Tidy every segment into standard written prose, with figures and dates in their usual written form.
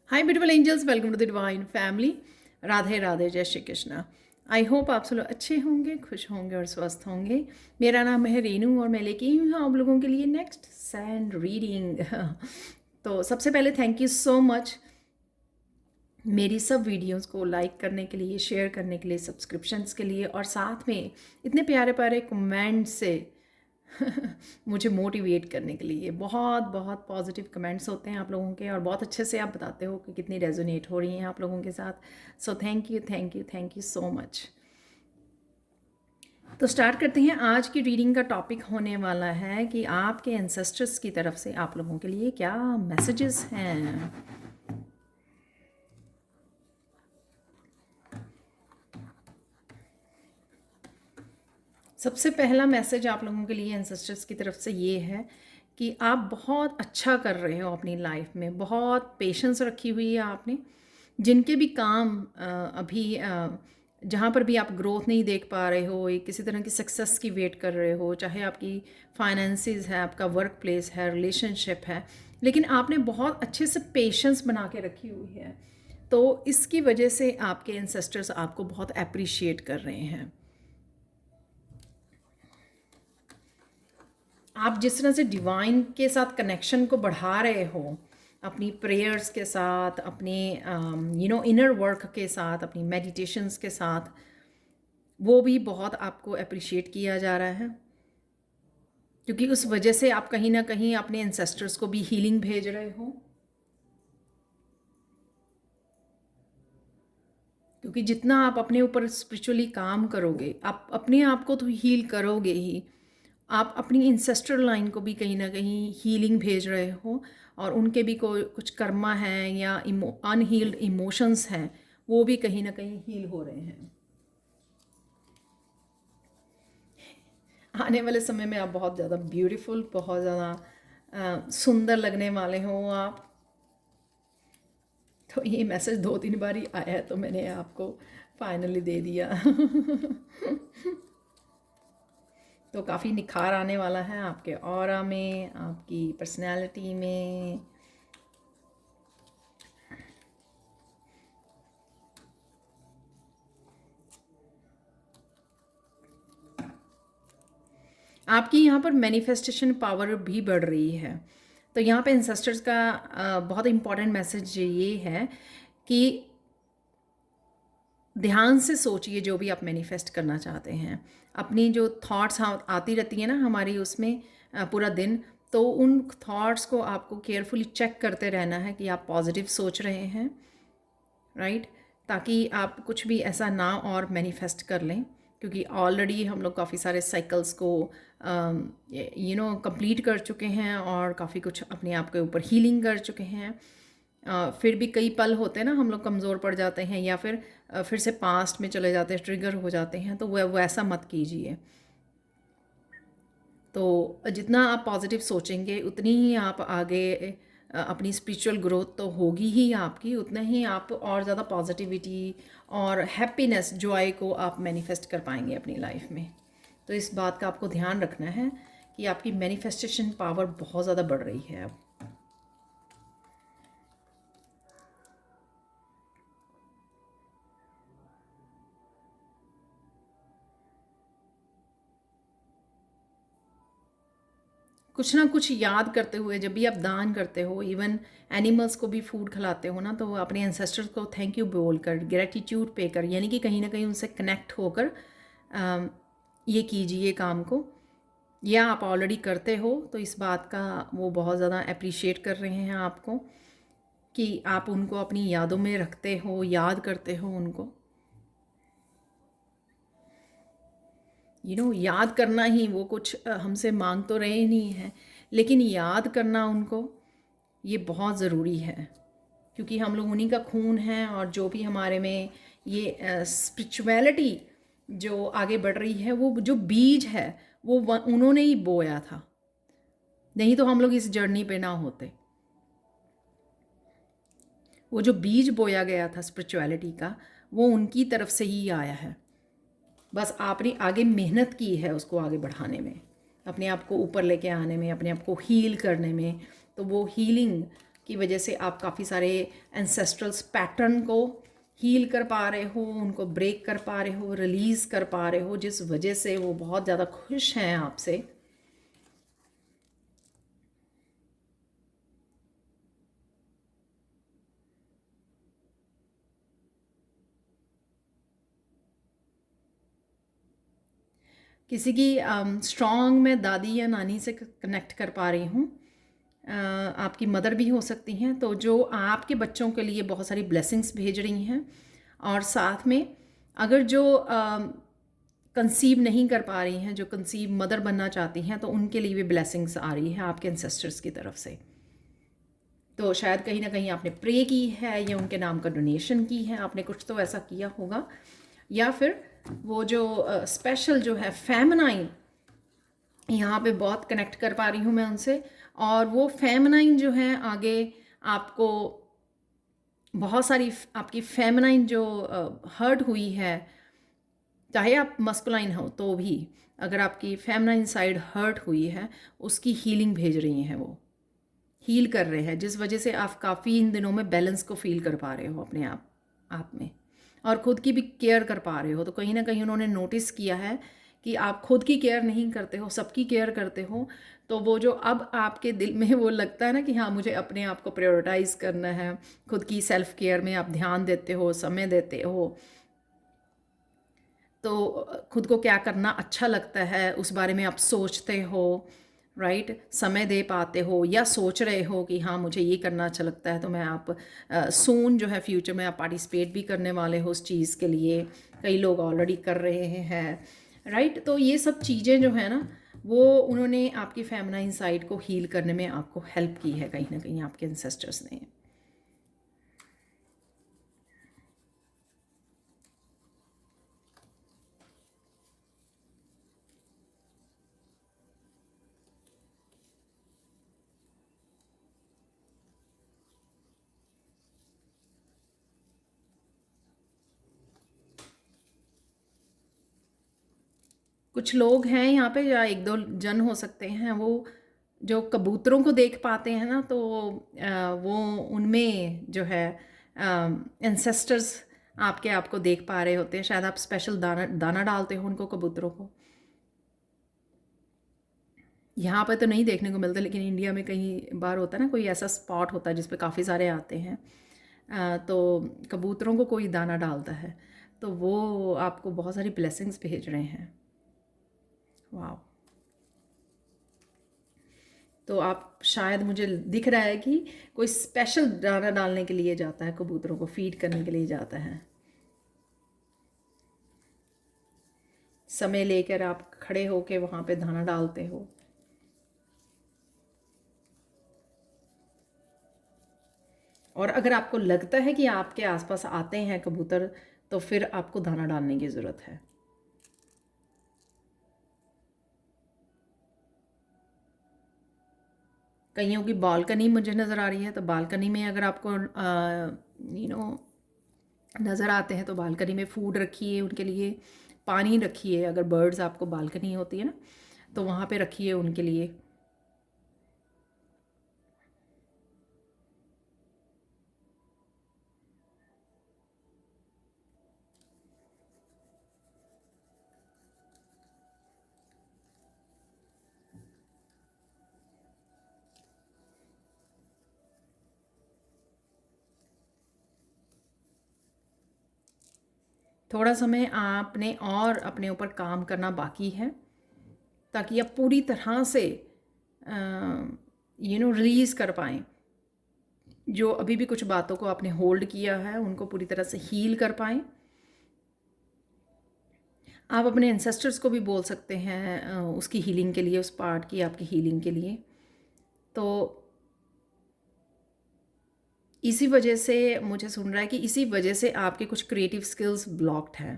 Hi beautiful angels, welcome to the divine family. Radhe Radhe, जय Shri Krishna. I hope आप सब लोग अच्छे होंगे, खुश होंगे और स्वस्थ होंगे। मेरा नाम है रेनू और मैं लेके आई हूँ आप लोगों के लिए नेक्स्ट सैंड रीडिंग। तो सबसे पहले थैंक यू सो मच मेरी सब वीडियोस को लाइक करने के लिए, शेयर करने के लिए, सब्सक्रिप्शंस के लिए और साथ में इतने प्यारे प्यारे कमेंट से मुझे मोटिवेट करने के लिए। बहुत बहुत पॉजिटिव कमेंट्स होते हैं आप लोगों के और बहुत अच्छे से आप बताते हो कि कितनी रेजोनेट हो रही हैं आप लोगों के साथ। So thank you thank you thank you so much. तो स्टार्ट करते हैं। आज की रीडिंग का टॉपिक होने वाला है कि आपके एंसेस्टर्स की तरफ से आप लोगों के लिए क्या मैसेजेस हैं। सबसे पहला मैसेज आप लोगों के लिए एंसेस्टर्स की तरफ से ये है कि आप बहुत अच्छा कर रहे हो अपनी लाइफ में, बहुत पेशेंस रखी हुई है आपने। जिनके भी काम अभी जहाँ पर भी आप ग्रोथ नहीं देख पा रहे हो, एक किसी तरह की सक्सेस की वेट कर रहे हो, चाहे आपकी फाइनेंसिस है, आपका वर्क प्लेस है, रिलेशनशिप है, लेकिन आपने बहुत अच्छे से पेशेंस बना के रखी हुई है। तो इसकी वजह से आपके एंसेस्टर्स आपको बहुत अप्रिशिएट कर रहे हैं। आप जिस तरह से डिवाइन के साथ कनेक्शन को बढ़ा रहे हो, अपनी प्रेयर्स के साथ, अपने इनर वर्क के साथ, अपनी मेडिटेशंस के साथ, वो भी बहुत आपको अप्रिशिएट किया जा रहा है। क्योंकि उस वजह से आप कहीं ना कहीं अपने एंसेस्टर्स को भी हीलिंग भेज रहे हो। क्योंकि जितना आप अपने ऊपर स्पिरिचुअली काम करोगे, आप अपने आप को तो हील करोगे ही, आप अपनी इंसेस्टर लाइन को भी कहीं ना कहीं हीलिंग भेज रहे हो। और उनके भी कोई कुछ कर्मा है या अनहील्ड इमोशंस हैं, वो भी कहीं ना कहीं हील हो रहे हैं। आने वाले समय में आप बहुत ज़्यादा ब्यूटीफुल, बहुत ज़्यादा सुंदर लगने वाले हो आप। तो ये मैसेज 2-3 बार ही आया है, तो मैंने आपको फाइनली दे दिया। तो काफ़ी निखार आने वाला है आपके ऑरा में, आपकी पर्सनैलिटी में। आपकी यहाँ पर मैनिफेस्टेशन पावर भी बढ़ रही है। तो यहाँ पे एंसेस्टर्स का बहुत इंपॉर्टेंट मैसेज ये है कि ध्यान से सोचिए जो भी आप मैनिफेस्ट करना चाहते हैं। अपनी जो थॉट्स आती रहती हैं ना हमारी, उसमें पूरा दिन, तो उन थॉट्स को आपको केयरफुली चेक करते रहना है कि आप पॉजिटिव सोच रहे हैं, राइट। ताकि आप कुछ भी ऐसा ना और मैनिफेस्ट कर लें। क्योंकि ऑलरेडी हम लोग काफ़ी सारे साइकिल्स को कंप्लीट कर चुके हैं और काफ़ी कुछ अपने आप के ऊपर हीलिंग कर चुके हैं। फिर भी कई पल होते हैं ना, हम लोग कमज़ोर पड़ जाते हैं या फिर से पास्ट में चले जाते हैं, ट्रिगर हो जाते हैं। तो वैसा मत कीजिए। तो जितना आप पॉजिटिव सोचेंगे उतनी ही आप आगे अपनी स्पिरिचुअल ग्रोथ तो होगी ही आपकी, उतना ही आप और ज़्यादा पॉजिटिविटी और हैप्पीनेस, जॉय को आप मैनिफेस्ट कर पाएंगे अपनी लाइफ में। तो इस बात का आपको ध्यान रखना है कि आपकी मैनिफेस्टेशन पावर बहुत ज़्यादा बढ़ रही है अब। कुछ ना कुछ याद करते हुए, जब भी आप दान करते हो, इवन एनिमल्स को भी फूड खिलाते हो ना, तो अपने एंसेस्टर्स को थैंक यू बोलकर, ग्रेटिट्यूड पे कर, यानी कि कहीं ना कहीं उनसे कनेक्ट होकर ये कीजिए काम को। या आप ऑलरेडी करते हो तो इस बात का वो बहुत ज़्यादा अप्रिशिएट कर रहे हैं आपको कि आप उनको अपनी यादों में रखते हो, याद करते हो उनको। याद करना ही, वो कुछ हमसे मांग तो रहे नहीं हैं, लेकिन याद करना उनको ये बहुत ज़रूरी है। क्योंकि हम लोग उन्हीं का खून है और जो भी हमारे में ये स्पिरिचुअलिटी जो आगे बढ़ रही है, वो जो बीज है वो उन्होंने ही बोया था। नहीं तो हम लोग इस जर्नी पे ना होते। वो जो बीज बोया गया था स्पिरिचुअलिटी का, वो उनकी तरफ से ही आया है। बस आपने आगे मेहनत की है उसको आगे बढ़ाने में, अपने आप को ऊपर लेके आने में, अपने आप को हील करने में। तो वो हीलिंग की वजह से आप काफ़ी सारे एंसेस्ट्रल्स पैटर्न को हील कर पा रहे हो, उनको ब्रेक कर पा रहे हो, रिलीज़ कर पा रहे हो, जिस वजह से वो बहुत ज़्यादा खुश हैं आपसे। किसी की स्ट्रॉन्ग मैं दादी या नानी से कनेक्ट कर पा रही हूँ। आपकी मदर भी हो सकती हैं, तो जो आपके बच्चों के लिए बहुत सारी ब्लेसिंग्स भेज रही हैं। और साथ में अगर जो कंसीव नहीं कर पा रही हैं, जो कंसीव मदर बनना चाहती हैं, तो उनके लिए भी ब्लेसिंग्स आ रही है आपके एंसेस्टर्स की तरफ से। तो शायद कहीं ना कहीं आपने प्रे की है या उनके नाम का डोनेशन की है, आपने कुछ तो ऐसा किया होगा। या फिर वो जो स्पेशल जो है फेमिनाइन, यहाँ पे बहुत कनेक्ट कर पा रही हूँ मैं उनसे। और वो फेमिनाइन जो है आगे आपको बहुत सारी आपकी फेमिनाइन जो हर्ट हुई है, चाहे आप मस्कुलाइन हो तो भी, अगर आपकी फेमिनाइन साइड हर्ट हुई है, उसकी हीलिंग भेज रही हैं, वो हील कर रहे हैं, जिस वजह से आप काफ़ी इन दिनों में बैलेंस को फील कर पा रहे हो अपने आप में, और ख़ुद की भी केयर कर पा रहे हो। तो कहीं ना कहीं उन्होंने नोटिस किया है कि आप खुद की केयर नहीं करते हो, सबकी केयर करते हो। तो वो जो अब आपके दिल में वो लगता है ना कि हाँ, मुझे अपने आप को प्रायोरिटाइज़ करना है, खुद की सेल्फ केयर में आप ध्यान देते हो, समय देते हो, तो खुद को क्या करना अच्छा लगता है उस बारे में आप सोचते हो, राइट? समय दे पाते हो, या सोच रहे हो कि हाँ, मुझे ये करना अच्छा लगता है, तो मैं आप सून जो है फ्यूचर में आप पार्टिसिपेट भी करने वाले हो उस चीज़ के लिए। कई लोग ऑलरेडी कर रहे हैं, राइट? तो ये सब चीज़ें जो है ना, वो उन्होंने आपकी फेमिनाइन साइड को हील करने में आपको हेल्प की है, कहीं ना कहीं आपके एंसेस्टर्स ने। कुछ लोग हैं यहाँ पे, या एक दो जन हो सकते हैं, वो जो कबूतरों को देख पाते हैं ना, तो वो उनमें जो है एंसेस्टर्स आपके आप को देख पा रहे होते हैं। शायद आप स्पेशल दाना दाना डालते हो उनको, कबूतरों को। यहाँ पे तो नहीं देखने को मिलता, लेकिन इंडिया में कई बार होता है ना, कोई ऐसा स्पॉट होता है जिस पे काफ़ी सारे आते हैं। तो कबूतरों को कोई दाना डालता है, तो वो आपको बहुत सारी ब्लेसिंग्स भेज रहे हैं। वाह! तो आप शायद, मुझे दिख रहा है कि कोई स्पेशल दाना डालने के लिए जाता है, कबूतरों को फीड करने के लिए जाता है। समय लेकर आप खड़े होके वहाँ पे दाना डालते हो। और अगर आपको लगता है कि आपके आसपास आते हैं कबूतर, तो फिर आपको दाना डालने की ज़रूरत है। कईयों की बालकनी मुझे नज़र आ रही है, तो बालकनी में अगर आपको यू नो नज़र आते हैं, तो बालकनी में फूड रखिए उनके लिए, पानी रखिए। अगर बर्ड्स आपको बालकनी होती है ना, तो वहाँ पे रखिए उनके लिए। थोड़ा समय आपने और अपने ऊपर काम करना बाकी है, ताकि आप पूरी तरह से रिलीज़ कर पाएँ। जो अभी भी कुछ बातों को आपने होल्ड किया है, उनको पूरी तरह से हील कर पाएँ। आप अपने एंसेस्टर्स को भी बोल सकते हैं उसकी हीलिंग के लिए, उस पार्ट की आपकी हीलिंग के लिए। तो इसी वजह से मुझे सुन रहा है कि इसी वजह से आपके कुछ क्रिएटिव स्किल्स ब्लॉक्ड हैं।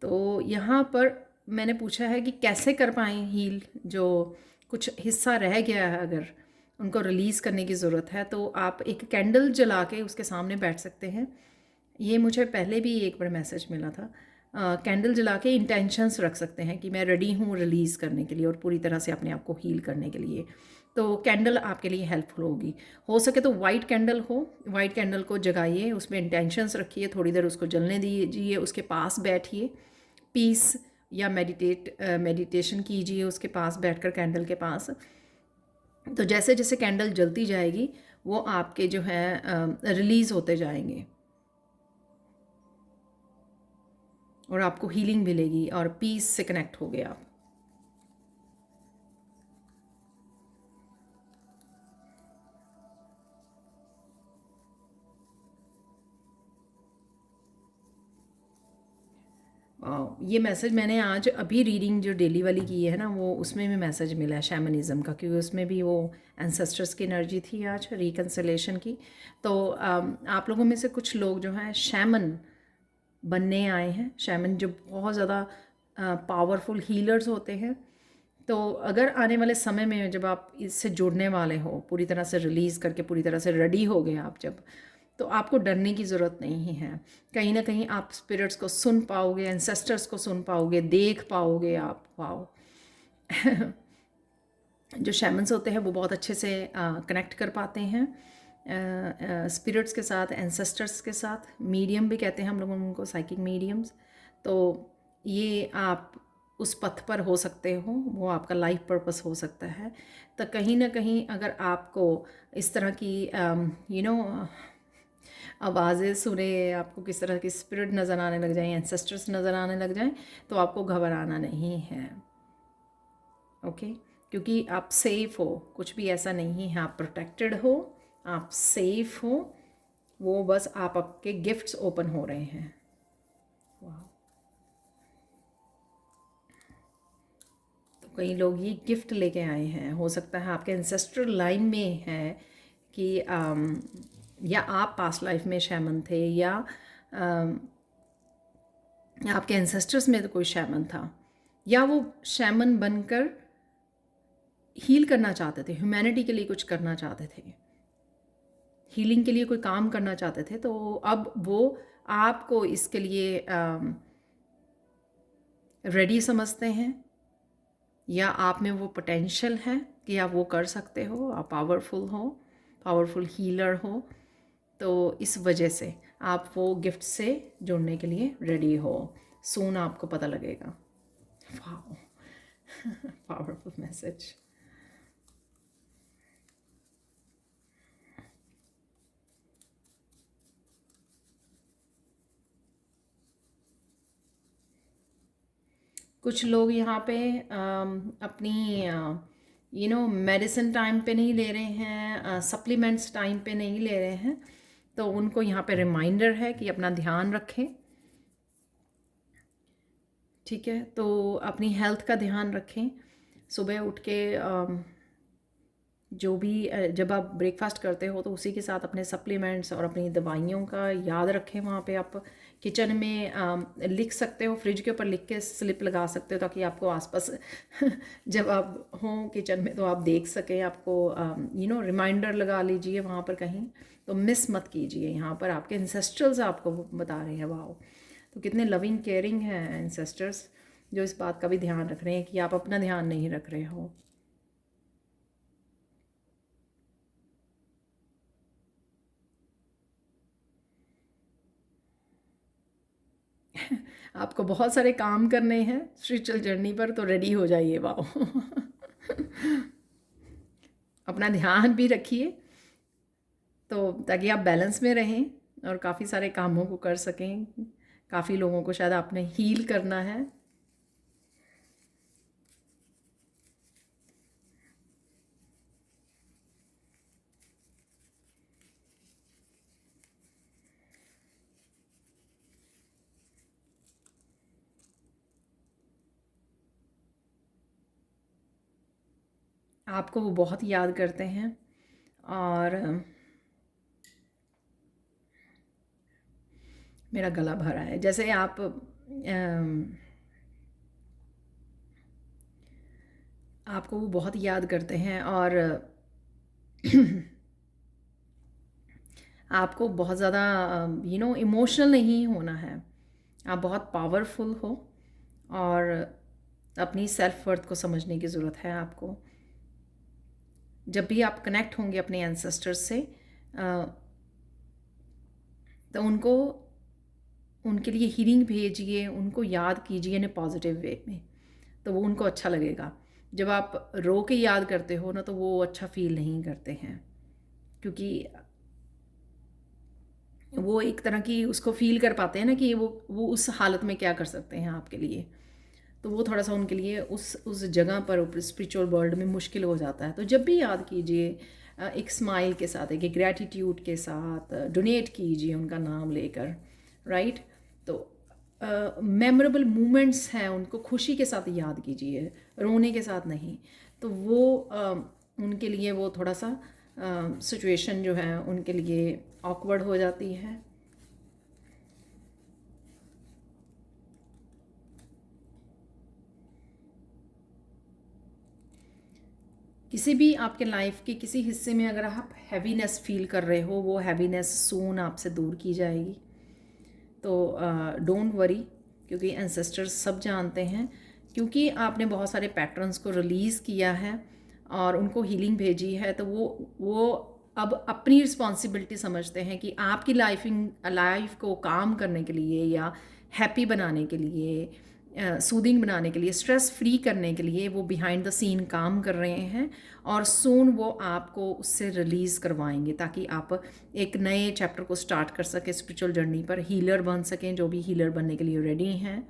तो यहाँ पर मैंने पूछा है कि कैसे कर पाएँ हील, जो कुछ हिस्सा रह गया है, अगर उनको रिलीज़ करने की ज़रूरत है, तो आप एक कैंडल जला के उसके सामने बैठ सकते हैं। ये मुझे पहले भी एक बार मैसेज मिला था। कैंडल जला के इंटेंशंस रख सकते हैं कि मैं रेडी हूँ रिलीज़ करने के लिए और पूरी तरह से अपने आप को हील करने के लिए। तो कैंडल आपके लिए हेल्पफुल होगी। हो सके तो वाइट कैंडल हो, वाइट कैंडल को जगाइए, उसमें इंटेंशंस रखिए, थोड़ी देर उसको जलने दीजिए, उसके पास बैठिए, पीस या मेडिटेशन कीजिए उसके पास बैठकर, कैंडल के पास। तो जैसे जैसे कैंडल जलती जाएगी वो आपके जो है रिलीज़ होते जाएंगे और आपको हीलिंग मिलेगी और पीस से कनेक्ट हो गए आप। ये मैसेज मैंने आज अभी रीडिंग जो डेली वाली की है ना, वो उसमें भी मैसेज मिला है शैमनिज़्म का, क्योंकि उसमें भी वो एंसेस्टर्स की एनर्जी थी आज रिकन्सिलेशन की। तो आप लोगों में से कुछ लोग जो हैं शैमन बनने आए हैं, शैमन जो बहुत ज़्यादा पावरफुल हीलर्स होते हैं। तो अगर आने वाले समय में जब आप इससे जुड़ने वाले हो, पूरी तरह से रिलीज़ करके पूरी तरह से रेडी हो गए आप जब, तो आपको डरने की ज़रूरत नहीं है। कहीं ना कहीं आप स्पिरिट्स को सुन पाओगे, एंसेस्टर्स को सुन पाओगे, देख पाओगे आप। वाओ जो शैमन्स होते हैं वो बहुत अच्छे से कनेक्ट कर पाते हैं स्पिरिट्स के साथ, एंसेस्टर्स के साथ। मीडियम भी कहते हैं हम लोग उनको, साइकिक मीडियम्स। तो ये आप उस पथ पर हो सकते हो, वो आपका लाइफ पर्पस हो सकता है। तो कहीं ना कहीं अगर आपको इस तरह की आवाज़ें सुने, आपको किस तरह की स्पिरिट नज़र आने लग जाए, एंसेस्टर्स नज़र आने लग जाएं, तो आपको घबराना नहीं है। ओके क्योंकि आप सेफ़ हो, कुछ भी ऐसा नहीं है, आप प्रोटेक्टेड हो, आप सेफ़ हो। वो बस आप आपके गिफ्ट्स ओपन हो रहे हैं। वाह, तो कई लोग ये गिफ्ट लेके आए हैं, हो सकता है आपके एंसेस्ट्रल लाइन में है कि या आप पास्ट लाइफ में शैमन थे, या आपके एंसेस्टर्स में तो कोई शैमन था, या वो शैमन बनकर हील करना चाहते थे, ह्यूमैनिटी के लिए कुछ करना चाहते थे, हीलिंग के लिए कोई काम करना चाहते थे। तो अब वो आपको इसके लिए रेडी समझते हैं, या आप में वो पोटेंशियल है कि आप वो कर सकते हो, आप पावरफुल हो, पावरफुल हीलर हो। तो इस वजह से आप वो गिफ्ट से जुड़ने के लिए रेडी हो। सून आपको पता लगेगा। Wow powerful message. कुछ लोग यहाँ पे अपनी मेडिसिन टाइम पे नहीं ले रहे हैं, सप्लीमेंट्स टाइम पे नहीं ले रहे हैं, तो उनको यहाँ पे रिमाइंडर है कि अपना ध्यान रखें। ठीक है, तो अपनी हेल्थ का ध्यान रखें। सुबह उठ के जो भी जब आप ब्रेकफास्ट करते हो तो उसी के साथ अपने सप्लीमेंट्स और अपनी दवाइयों का याद रखें। वहाँ पे आप किचन में लिख सकते हो, फ्रिज के ऊपर लिख के स्लिप लगा सकते हो, ताकि आपको आसपास जब आप हों किचन में तो आप देख सकें। आपको रिमाइंडर लगा लीजिए वहाँ पर कहीं, तो मिस मत कीजिए। यहाँ पर आपके एंसेस्टर्स आपको बता रहे हैं। वाओ, तो कितने लविंग केयरिंग हैं एंसेस्टर्स, जो इस बात का भी ध्यान रख रहे हैं कि आप अपना ध्यान नहीं रख रहे हो। आपको बहुत सारे काम करने हैं स्पिरिचुअल जर्नी पर, तो रेडी हो जाइए। वाओ अपना ध्यान भी रखिए, तो ताकि आप बैलेंस में रहें और काफ़ी सारे कामों को कर सकें। काफ़ी लोगों को शायद आपने हील करना है। आपको वो बहुत याद करते हैं। और मेरा गला भरा है, जैसे आप आपको वो बहुत याद करते हैं, और आपको बहुत ज़्यादा इमोशनल नहीं होना है। आप बहुत पावरफुल हो और अपनी सेल्फ वर्थ को समझने की ज़रूरत है आपको। जब भी आप कनेक्ट होंगे अपने एंसेस्टर्स से तो उनके लिए हीलिंग भेजिए, उनको याद कीजिए इन पॉजिटिव वे में, तो वो उनको अच्छा लगेगा। जब आप रो के याद करते हो ना तो वो अच्छा फील नहीं करते हैं, क्योंकि वो एक तरह की उसको फील कर पाते हैं ना कि वो उस हालत में क्या कर सकते हैं आपके लिए। तो वो थोड़ा सा उनके लिए उस जगह पर स्पिरिचुअल वर्ल्ड में मुश्किल हो जाता है। तो जब भी याद कीजिए एक स्माइल के साथ, एक ग्रैटिट्यूड के साथ डोनेट कीजिए उनका नाम लेकर, राइट। तो मेमोरेबल मोमेंट्स हैं उनको खुशी के साथ याद कीजिए, रोने के साथ नहीं। तो वो उनके लिए वो थोड़ा सा सिचुएशन जो है उनके लिए ऑकवर्ड हो जाती है। किसी भी आपके लाइफ के किसी हिस्से में अगर आप हैवीनेस फील कर रहे हो, वो हैवीनेस सून आपसे दूर की जाएगी। तो डोंट वरी, क्योंकि एंसेस्टर्स सब जानते हैं, क्योंकि आपने बहुत सारे पैटर्न्स को रिलीज़ किया है और उनको हीलिंग भेजी है। तो वो अब अपनी रिस्पॉन्सिबिलिटी समझते हैं कि आपकी लाइफ को काम करने के लिए या हैप्पी बनाने के लिए, सूदिंग बनाने के लिए, स्ट्रेस फ्री करने के लिए वो बिहाइंड द सीन काम कर रहे हैं। और सून वो आपको उससे रिलीज़ करवाएंगे ताकि आप एक नए चैप्टर को स्टार्ट कर सकें स्पिरिचुअल जर्नी पर, हीलर बन सकें जो भी हीलर बनने के लिए रेडी हैं,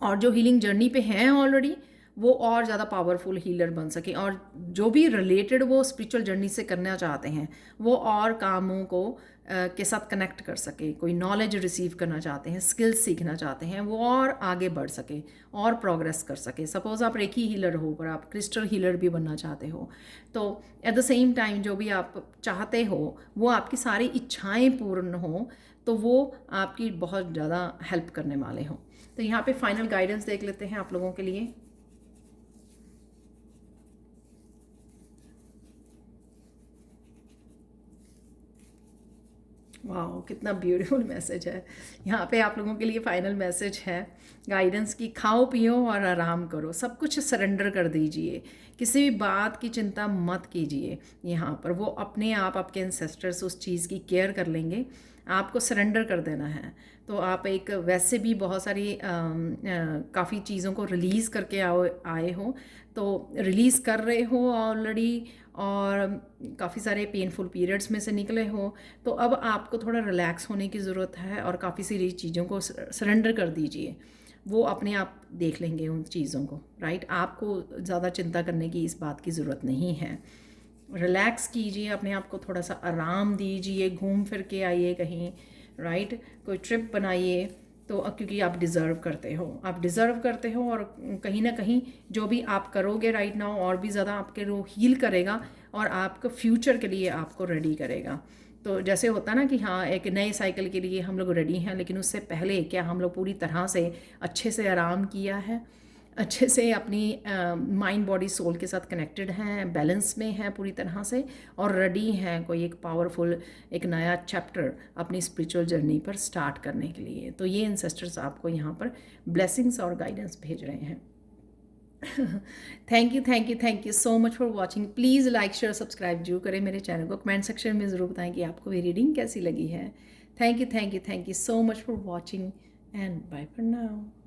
और जो हीलिंग जर्नी पे हैं ऑलरेडी वो और ज़्यादा पावरफुल हीलर बन सकें, और जो भी रिलेटेड वो स्पिरिचुअल जर्नी से करना चाहते हैं वो और कामों को के साथ कनेक्ट कर सके। कोई नॉलेज रिसीव करना चाहते हैं, स्किल्स सीखना चाहते हैं, वो और आगे बढ़ सके और प्रोग्रेस कर सके। सपोज़ आप रेकी हीलर हो पर आप क्रिस्टल हीलर भी बनना चाहते हो, तो एट द सेम टाइम जो भी आप चाहते हो वो आपकी सारी इच्छाएं पूर्ण हो, तो वो आपकी बहुत ज़्यादा हेल्प करने वाले हों। तो यहाँ पे फाइनल गाइडेंस देख लेते हैं आप लोगों के लिए। वाह, कितना ब्यूटीफुल मैसेज है। यहाँ पे आप लोगों के लिए फाइनल मैसेज है गाइडेंस की, खाओ पियो और आराम करो, सब कुछ सरेंडर कर दीजिए, किसी भी बात की चिंता मत कीजिए। यहाँ पर वो अपने आप आपके एंसेस्टर्स उस चीज़ की केयर कर लेंगे, आपको सरेंडर कर देना है। तो आप एक वैसे भी बहुत सारी काफ़ी चीज़ों को रिलीज़ करके आए हो, तो रिलीज़ कर रहे हो ऑलरेडी, और काफ़ी सारे पेनफुल पीरियड्स में से निकले हो। तो अब आपको थोड़ा रिलैक्स होने की ज़रूरत है और काफ़ी सारी चीज़ों को सरेंडर कर दीजिए, वो अपने आप देख लेंगे उन चीज़ों को, राइट। आपको ज़्यादा चिंता करने की इस बात की ज़रूरत नहीं है। रिलैक्स कीजिए, अपने आप को थोड़ा सा आराम दीजिए, घूम फिर के आइए कहीं, राइट। कोई ट्रिप बनाइए, तो क्योंकि आप डिज़र्व करते हो, आप डिज़र्व करते हो, और कहीं ना कहीं जो भी आप करोगे राइट नाउ और भी ज़्यादा आपके वो हील करेगा और आपको फ्यूचर के लिए आपको रेडी करेगा। तो जैसे होता ना कि हाँ एक नए साइकिल के लिए हम लोग रेडी हैं, लेकिन उससे पहले क्या हम लोग पूरी तरह से अच्छे से आराम किया है, अच्छे से अपनी माइंड बॉडी सोल के साथ कनेक्टेड हैं, बैलेंस में हैं पूरी तरह से, और रेडी हैं कोई एक पावरफुल एक नया चैप्टर अपनी स्पिरिचुअल जर्नी पर स्टार्ट करने के लिए। तो ये एंसेस्टर्स आपको यहाँ पर ब्लेसिंग्स और गाइडेंस भेज रहे हैं। Thank you so much for watching. Please like share subscribe जरूर करें मेरे चैनल को, कमेंट सेक्शन में ज़रूर बताएं कि आपको ये रीडिंग कैसी लगी है। Thank you so much for watching and bye for now.